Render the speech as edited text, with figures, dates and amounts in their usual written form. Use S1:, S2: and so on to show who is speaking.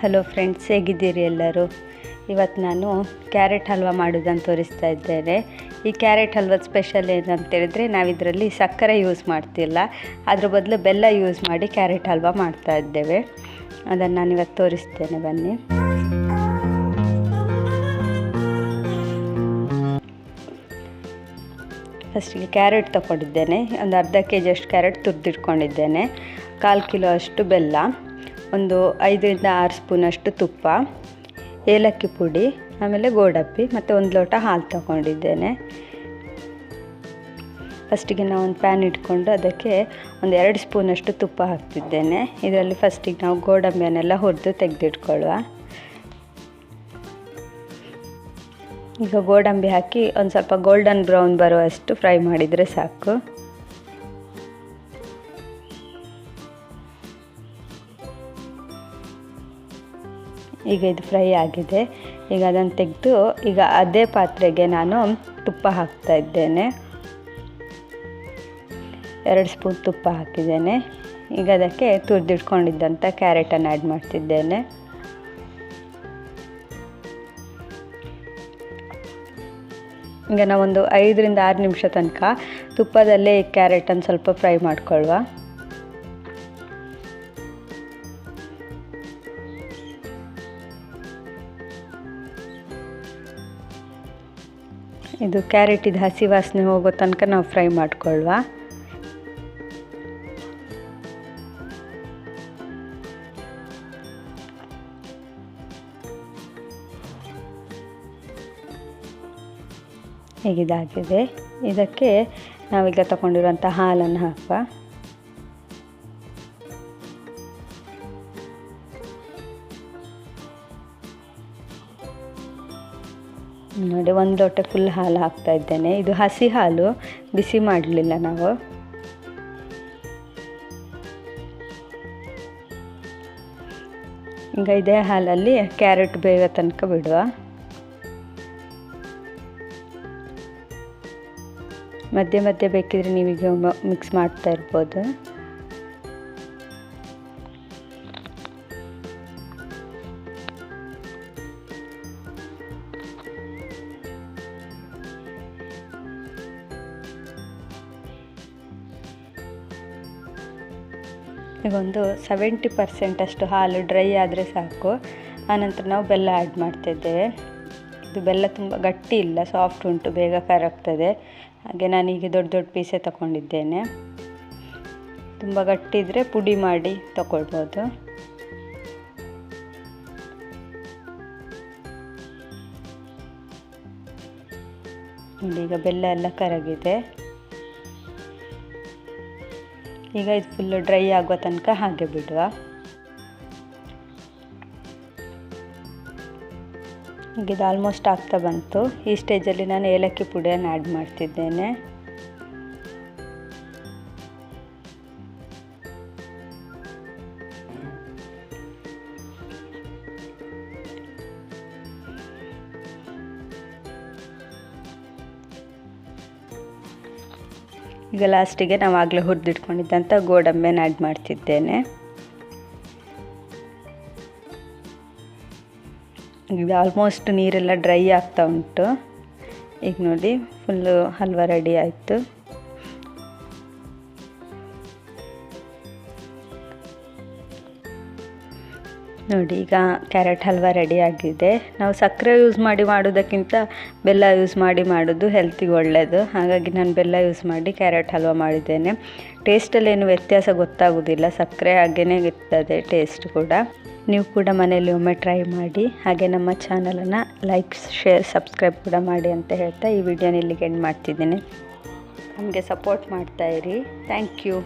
S1: Hello friends, ಹೇಗಿದ್ದೀರಿ ಎಲ್ಲರೂ? ಇವತ್ತು ನಾನು ಕ್ಯಾರೆಟ್ ಹಲ್ವ ಮಾಡೋದನ್ನು ತೋರಿಸ್ತಾ ಇದ್ದೇನೆ. ಈ ಕ್ಯಾರೆಟ್ ಹಲ್ವದ ಸ್ಪೆಷಲ್ ಏನಂತ ಹೇಳಿದ್ರೆ, ನಾವು ಇದರಲ್ಲಿ ಸಕ್ಕರೆ ಯೂಸ್ ಮಾಡ್ತಿಲ್ಲ, ಅದ್ರ ಬದಲು ಬೆಲ್ಲ ಯೂಸ್ ಮಾಡಿ ಕ್ಯಾರೆಟ್ ಹಲ್ವ ಮಾಡ್ತಾ ಇದ್ದೇವೆ. ಅದನ್ನು ನಾನು ಇವತ್ತು ತೋರಿಸ್ತೇನೆ, ಬನ್ನಿ. ಫಸ್ಟಿಗೆ ಕ್ಯಾರೆಟ್ ತಗೊಂಡಿದ್ದೇನೆ. ಒಂದು ಅರ್ಧ kg ಅಷ್ಟು ಕ್ಯಾರೆಟ್ ತುರಿದಿಟ್ಕೊಂಡಿದ್ದೇನೆ. 1/4 ಕಿಲೋ ಅಷ್ಟು ಬೆಲ್ಲ, ಒಂದು 5 ರಿಂದ 6 ಸ್ಪೂನಷ್ಟು ತುಪ್ಪ, ಏಲಕ್ಕಿ ಪುಡಿ, ಆಮೇಲೆ ಗೋಡಂಬಿ ಮತ್ತು 1 ಲೋಟ ಹಾಲು ತಗೊಂಡಿದ್ದೇನೆ. ಫಸ್ಟಿಗೆ ನಾವು ಒಂದು ಪ್ಯಾನ್ ಇಟ್ಕೊಂಡು ಅದಕ್ಕೆ ಒಂದು 2 ಸ್ಪೂನಷ್ಟು ತುಪ್ಪ ಹಾಕ್ತಿದ್ದೇನೆ. ಇದರಲ್ಲಿ ಫಸ್ಟಿಗೆ ನಾವು ಗೋಡಂಬಿಯನ್ನೆಲ್ಲ ಹುರಿದು ತೆಗೆದಿಟ್ಕೊಳ್ಳುವ. ಈಗ ಗೋಡಂಬಿ ಹಾಕಿ ಒಂದು ಸ್ವಲ್ಪ ಗೋಲ್ಡನ್ ಬ್ರೌನ್ ಬರುವಷ್ಟು ಫ್ರೈ ಮಾಡಿದರೆ ಸಾಕು. ಈಗ ಇದು ಫ್ರೈ ಆಗಿದೆ. ಈಗ ಅದನ್ನು ತೆಗೆದು ಈಗ ಅದೇ ಪಾತ್ರೆಗೆ ನಾನು ತುಪ್ಪ ಹಾಕ್ತಾ ಇದ್ದೇನೆ. 2 ಸ್ಪೂನ್ ತುಪ್ಪ ಹಾಕಿದ್ದೇನೆ. ಈಗ ಅದಕ್ಕೆ ತುರಿದಿಟ್ಕೊಂಡಿದ್ದಂಥ ಕ್ಯಾರೆಟನ್ನು ಆ್ಯಡ್ ಮಾಡ್ತಿದ್ದೇನೆ. ಈಗ ನಾವೊಂದು 5 ರಿಂದ 6 ನಿಮಿಷ ತನಕ ತುಪ್ಪದಲ್ಲೇ ಈ ಕ್ಯಾರೆಟನ್ನು ಸ್ವಲ್ಪ ಫ್ರೈ ಮಾಡ್ಕೊಳ್ಳುವ. ಇದು ಕ್ಯಾರೆಟಿದ ಹಸಿ ವಾಸನೆ ಹೋಗೋ ತನಕ ನಾವು ಫ್ರೈ ಮಾಡ್ಕೊಳ್ಳುವ. ಹೀಗಿದಾಗಿದೆ. ಇದಕ್ಕೆ ನಾವೀಗ ತಗೊಂಡಿರುವಂಥ ಹಾಲನ್ನು ಹಾಕುವ. ನೋಡಿ, 1 ಲೋಟ ಫುಲ್ ಹಾಲು ಹಾಕ್ತಾ ಇದ್ದೇನೆ. ಇದು ಹಸಿ ಹಾಲು, ಬಿಸಿ ಮಾಡಲಿಲ್ಲ ನಾವು. ಈಗ ಇದೇ ಹಾಲಲ್ಲಿ ಕ್ಯಾರೆಟ್ ಬೇಗ ತನಕ ಬಿಡುವ. ಮಧ್ಯೆ ಮಧ್ಯೆ ಬೇಕಿದ್ರೆ ನೀವೀಗ ಮಿಕ್ಸ್ ಮಾಡ್ತಾ ಇರ್ಬೋದು. ಈಗ ಒಂದು 70% ಅಷ್ಟು ಹಾಲು ಡ್ರೈ ಆದರೆ ಸಾಕು. ಆನಂತರ ನಾವು ಬೆಲ್ಲ ಆ್ಯಡ್ ಮಾಡ್ತಿದ್ದೇವೆ. ಇದು ಬೆಲ್ಲ ತುಂಬ ಗಟ್ಟಿ ಇಲ್ಲ, ಸಾಫ್ಟ್ ಉಂಟು, ಬೇಗ ಕರಗ್ತದೆ. ಹಾಗೆ ನಾನೀಗ ದೊಡ್ಡ ದೊಡ್ಡ ಪೀಸೆ ತಗೊಂಡಿದ್ದೇನೆ. ತುಂಬ ಗಟ್ಟಿ ಇದ್ದರೆ ಪುಡಿ ಮಾಡಿ ತಗೊಳ್ಬೋದು. ನೋಡಿ, ಈಗ ಬೆಲ್ಲ ಎಲ್ಲ ಕರಗಿದೆ. ಈಗ ಇದು ಫುಲ್ಲು ಡ್ರೈ ಆಗುವ ತನಕ ಹಾಗೆ ಬಿಡುವ. ಈಗ ಇದು ಆಲ್ಮೋಸ್ಟ್ ಆಗ್ತಾ ಬಂತು. ಈ ಸ್ಟೇಜಲ್ಲಿ ನಾನು ಏಲಕ್ಕಿ ಪುಡಿಯನ್ನು ಆ್ಯಡ್ ಮಾಡ್ತಿದ್ದೇನೆ. ಈಗ ಲಾಸ್ಟಿಗೆ ನಾವು ಆಗಲೇ ಹುರಿದಿಟ್ಕೊಂಡಿದ್ದಂಥ ಗೋಡಂಬಿಯನ್ನು ಆ್ಯಡ್ ಮಾಡ್ತಿದ್ದೇನೆ. ಈಗ ಆಲ್ಮೋಸ್ಟ್ ನೀರೆಲ್ಲ ಡ್ರೈ ಆಗ್ತಾ ಉಂಟು. ಈಗ ನೋಡಿ, ಫುಲ್ಲು ಹಲ್ವ ರೆಡಿ ಆಯಿತು. ನೋಡಿ, ಈಗ ಕ್ಯಾರೆಟ್ ಹಲ್ವ ರೆಡಿ ಆಗಿದೆ. ನಾವು ಸಕ್ಕರೆ ಯೂಸ್ ಮಾಡಿ ಮಾಡೋದಕ್ಕಿಂತ ಬೆಲ್ಲ ಯೂಸ್ ಮಾಡಿ ಮಾಡೋದು ಹೆಲ್ತಿಗೆ ಒಳ್ಳೆಯದು. ಹಾಗಾಗಿ ನಾನು ಬೆಲ್ಲ ಯೂಸ್ ಮಾಡಿ ಕ್ಯಾರೆಟ್ ಹಲ್ವ ಮಾಡಿದ್ದೇನೆ. ಟೇಸ್ಟಲ್ಲೇನು ವ್ಯತ್ಯಾಸ ಗೊತ್ತಾಗೋದಿಲ್ಲ, ಸಕ್ಕರೆ ಹಾಗೇ ಇರ್ತದೆ ಟೇಸ್ಟ್ ಕೂಡ. ನೀವು ಕೂಡ ಮನೆಯಲ್ಲಿ ಒಮ್ಮೆ ಟ್ರೈ ಮಾಡಿ. ಹಾಗೆ ನಮ್ಮ ಚಾನಲನ್ನು ಲೈಕ್, ಶೇರ್, ಸಬ್ಸ್ಕ್ರೈಬ್ ಕೂಡ ಮಾಡಿ ಅಂತ ಹೇಳ್ತಾ ಈ ವಿಡಿಯೋನ ಇಲ್ಲಿಗೆ ಎಂಡ್ ಮಾಡ್ತಿದ್ದೀನಿ. ನಮಗೆ ಸಪೋರ್ಟ್ ಮಾಡ್ತಾಯಿರಿ. Thank you.